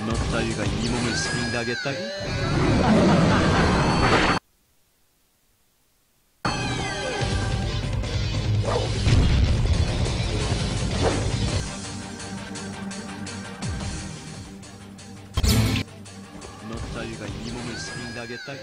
너 따위가 이 몸을 상대하겠다고? 너 따위가 이 몸을 상대하겠다고?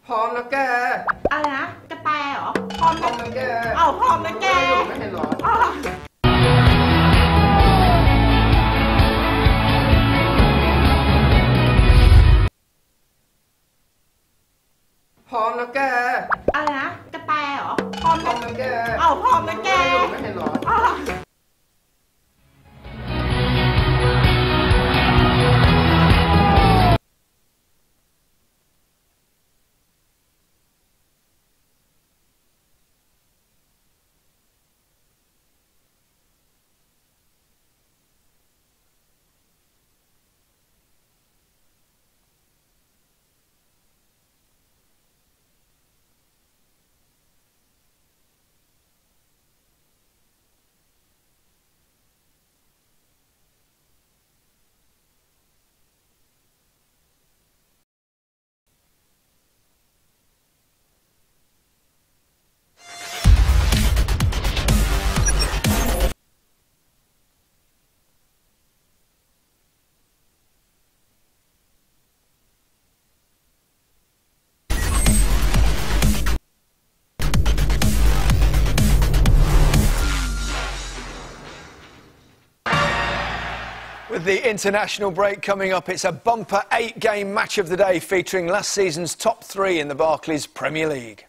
พร้อมแล้วแกอะไรนะจะแปลเหรอพร้อมแล้วแกเอาพร้อมแล้วแกไม่เห็นหรอพร้อมแล้วแกอะไรนะจะแปลเหรอพร้อมแล้วแกเอาพร้อมแล้วแกไม่เห็นหรอWith the international break coming up, it's a bumper 8-game match of the day featuring last season's top 3 in the Barclays Premier League.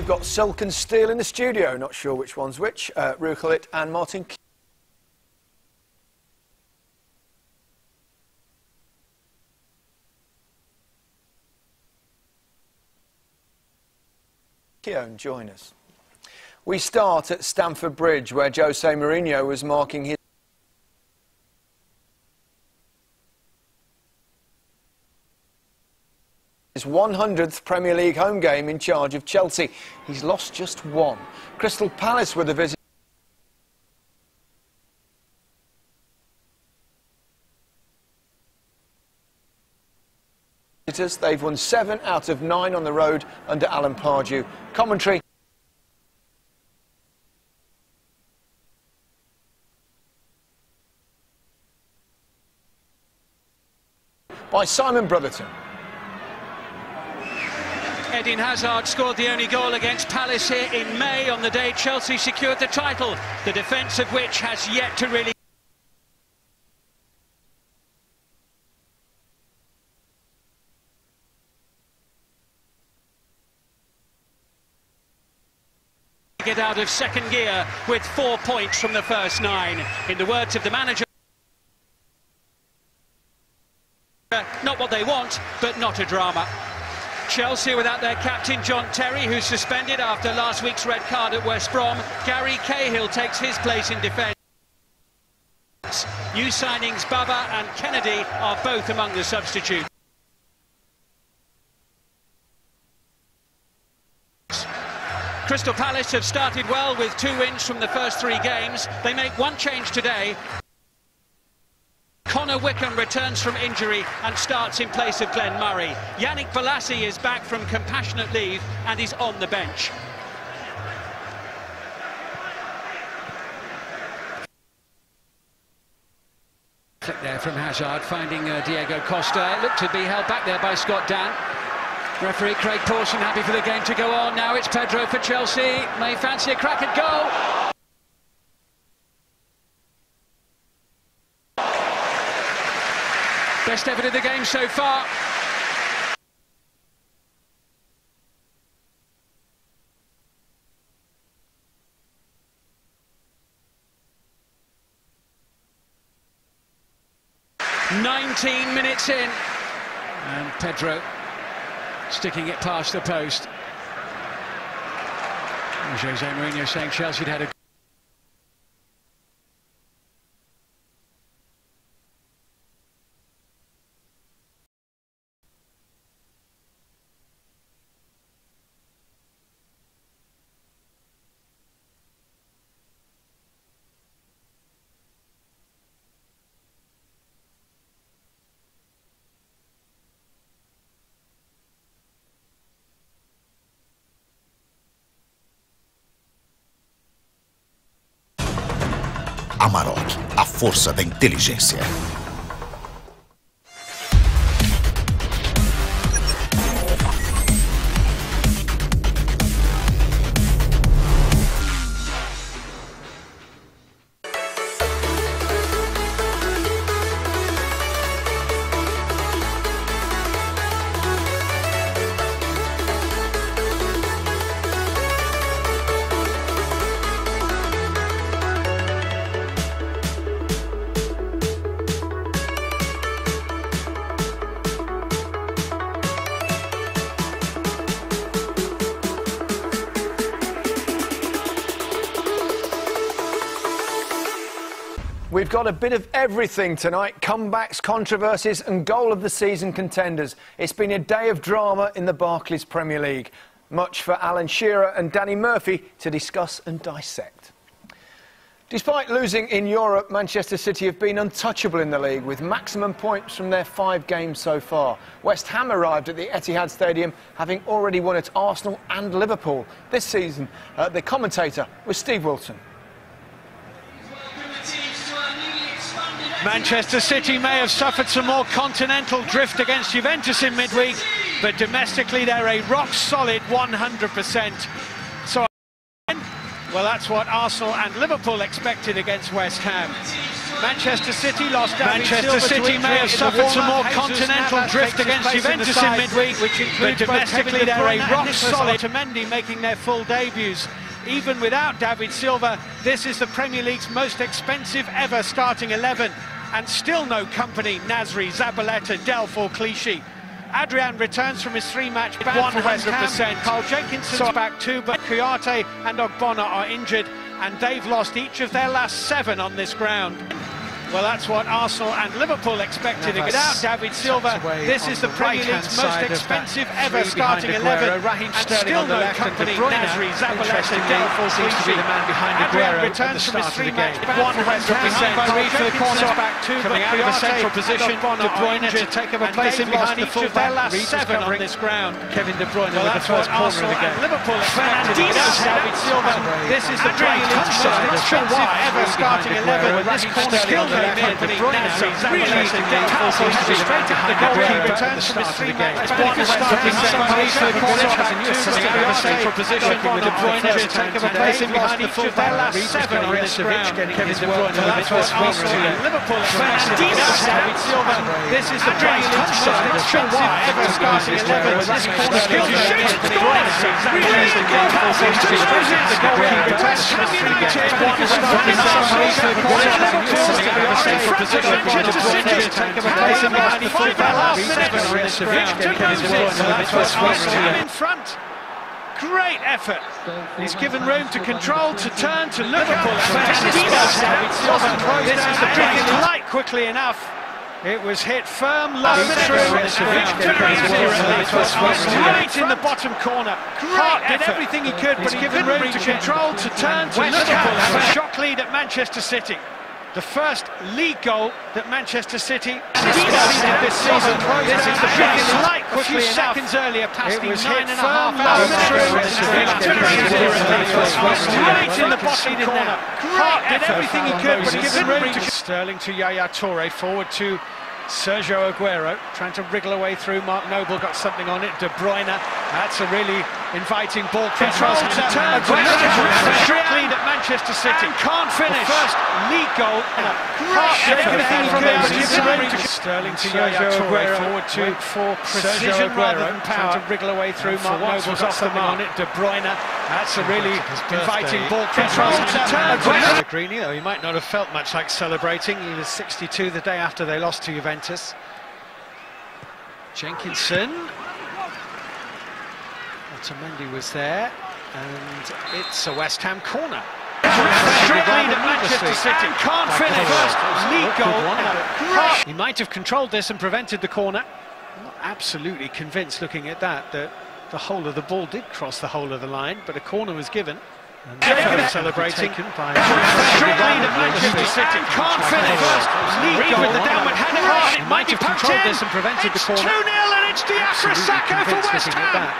got silk and steel in the studio. Not sure which one's which. Ruchelit and Martin Keown join us. We start at Stamford Bridge, where Jose Mourinho was marking his 100th Premier League home game in charge of Chelsea. He's lost just one. Crystal Palace were the visitors. They've won 7 out of 9 on the road under Alan Pardew. Commentary by Simon Brotherton. Eden Hazard scored the only goal against Palace here in May on the day Chelsea secured the title, the defence of which has yet to really get out of second gear with 4 points from the first 9. In the words of the manager, not what they want, but not a drama. Chelsea without their captain John Terry, who's suspended after last week's red card at West Brom. Gary Cahill takes his place in defence. New signings Baba and Kennedy are both among the substitutes. Crystal Palace have started well with 2 wins from the first 3 games. They make one change today. Connor Wickham returns from injury and starts in place of Glenn Murray. Yannick Bolasie is back from compassionate leave and is on the bench. Click there from Hazard, finding Diego Costa. It looked to be held back there by Scott Dan. Referee Craig Pawson happy for the game to go on. Now it's Pedro for Chelsea. May fancy a crack at goal. Best effort of the game so far. "19 minutes in, and Pedro sticking it past the post. And Jose Mourinho saying Chelsea had a Amarok, a força da inteligência. We've got a bit of everything tonight. Comebacks, controversies and goal of the season contenders. It's been a day of drama in the Barclays Premier League. Much for Alan Shearer and Danny Murphy to discuss and dissect. Despite losing in Europe, Manchester City have been untouchable in the league with maximum points from their 5 games so far. West Ham arrived at the Etihad Stadium having already won at Arsenal and Liverpool. This season, the commentator was Steve Wilson. Manchester City may have suffered some more continental drift against Juventus in midweek, but domestically they're a rock-solid 100%. So, well, Well, that's what Arsenal and Liverpool expected against West Ham. Manchester City lost David Silva. Manchester City may have suffered some more continental drift against Juventus in midweek, which includes domestically they're a rock-solid. Otamendi making their full debuts. Even without David Silva, this is the Premier League's most expensive ever starting 11. And still no company, Nasri, Zabaleta, Delph or Clichy. Adrian returns from his 3-match ban for 100%. Carl Jenkinson's back too, but Kouyaté and Ogbonna are injured, and they've lost each of their last 7 on this ground. Well, that's what Arsenal and Liverpool expected. Without David Silva, this is the Premier League's most expensive ever starting 11, and still no company, Nasri, Zabaleta, Delph or Clichy. Adrian returns from his 3-match ban for 100%. For the corner's back too, but out of a central position, De Bruyne to take up a place in behind the full-back. 7 on this ground. Kevin De Bruyne with the first corner of the game. Liverpool expected. Without David Silva, this is the Premier League's most expensive ever starting 11. This corner still De Bruyne really straight at the goalkeeper, returns from his 3-match ban for starting 7 corner coming out of a central position. De Bruyne to take up a place in behind the full-back. 7 on this ground. Kevin De Bruyne with the first Arsenal and Liverpool expected. Without David Silva, this is the Premier League's most expensive ever starting 11. This corner still De Bruyne really straight at the goalkeeper, returns from his 3-match ban for starting 7 corner. Central position, Manchester City take a place in behind the full-back. 7 on this ground. In front. Great effort. He's given room to control, to turn, to look up. This is the big light quickly enough. It was hit firm, low through. Right in the bottom corner. Hart did everything he could, but he's given room to control, to turn, to look up. A shock lead at Manchester City. The first league goal that Manchester City this season. This is the biggest light quickly enough. Seconds earlier, past the 9.5 right in the bottom corner. Hart did everything he could, but he's given room to Sterling to Yaya Toure, forward to Sergio Aguero, trying to wriggle away through. Mark Noble got something on it. De Bruyne, that's a really inviting ball. Control to turn. Lead at Manchester City. And can't finish. The first league goal. Everything from the Sterling to Sergio Aguero, forward to for precision rather than power. Trying to wriggle away through. Mark Noble's off the mark. De Bruyne, that's a really inviting ball. Control to turn. Greeny, though he might not have felt much like celebrating. He was 62 the day after they lost to Juventus. Jenkinson. Otamendi was there, and it's a West Ham corner. Lead at Manchester City. And can't finish. First league goal. He might have controlled this and prevented the corner. I'm not absolutely convinced looking at that the whole of the ball did cross the whole of the line, but a corner was given. And celebrating. Lead at Manchester City. Can't finish. Lead with the downward header. It might have controlled this and prevented the corner. 2-0 and it's Diafra Sakho for West Ham.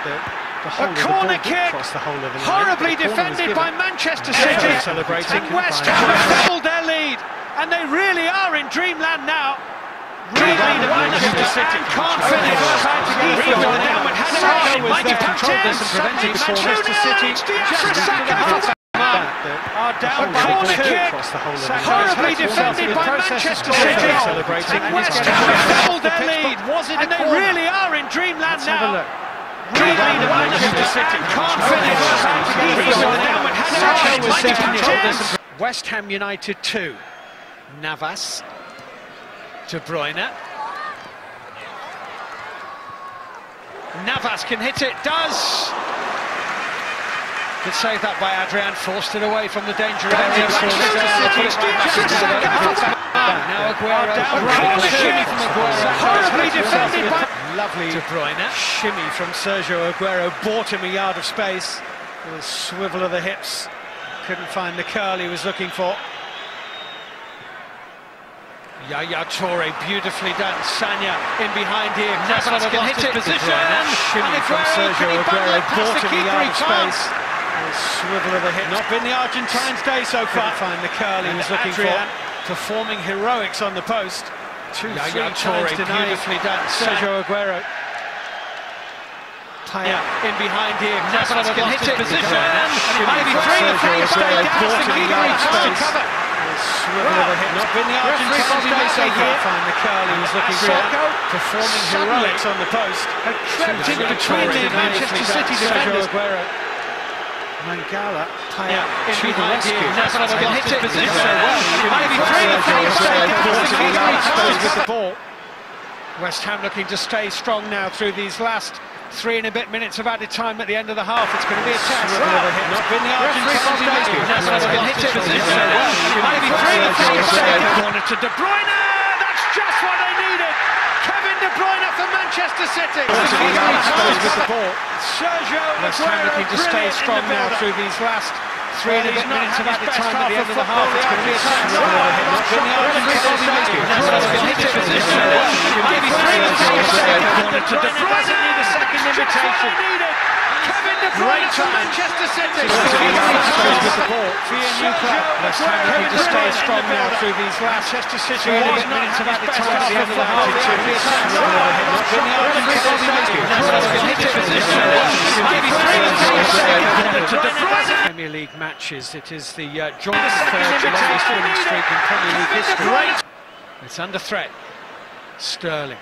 A corner kick, horribly defended by Manchester City. Celebrating. And West Ham have doubled their lead, and they really are in dreamland now. Lead at Manchester City. Can't finish. With the downward header. It might have controlled this and prevented the corner. Manchester City. Diafra Sakho are down by 2. Horribly defended by Manchester City. Celebrating. And West Ham have doubled their lead, and they really are in dreamland now. Lead at Manchester City. Can't finish. West Ham United 2. Navas. De Bruyne. Navas can hit it. Does. Good save that by Adrian. Forced it away from the danger area. Now Aguero. Shimmy from Aguero. Horribly defended by. Lovely De Bruyne. Shimmy from Sergio Aguero. Bought him a yard of space. With a swivel of the hips. Couldn't find the curl he was looking for. Yaya Toure, beautifully done. Sanya in behind here. Navas can hit it. Position. Shimmy from Sergio Aguero. Bought him a yard of space. A swivel of the hip. Not been the Argentine's day so far. Couldn't find the curl he was looking for. Performing heroics on the post. 2-3 times denied. Beautifully done. Sergio Aguero. in behind here. Krasnov can hit it. Position. Maybe three. The cover. Not been the Argentine so far. Find the curl. He was looking great, performing heroics on the post. Crept in between the Manchester City defenders. Mangala In behind here. Krasnov can hit it. Position. Maybe three. With the ball. West Ham looking to stay strong now through these last 3 and a bit minutes of added time at the end of the half. It's going to be a test. Not been the Argentine. Hit it. Position. Maybe three. Corner to De Bruyne. That's just what they needed. Kevin De Bruyne for Manchester City. With the ball. Sergio West Ham looking to stay strong now through these last 3 and a bit minutes of added time at the end of the half. It's going to be a test. Not been the Argentine. Hit it. Position. Maybe three. Corner to De Bruyne. Need a second invitation. Kevin De Bruyne for Manchester City. With the ball. West Ham looking to stay strong now through these last 3 and a bit minutes of added time at the end of the half. It's going to be a test. Not been the Argentine. Hit it. Position. Maybe three. Corner to De Bruyne. Premier League matches. It is the joint third longest winning streak in Premier League history. It's under threat. Sterling.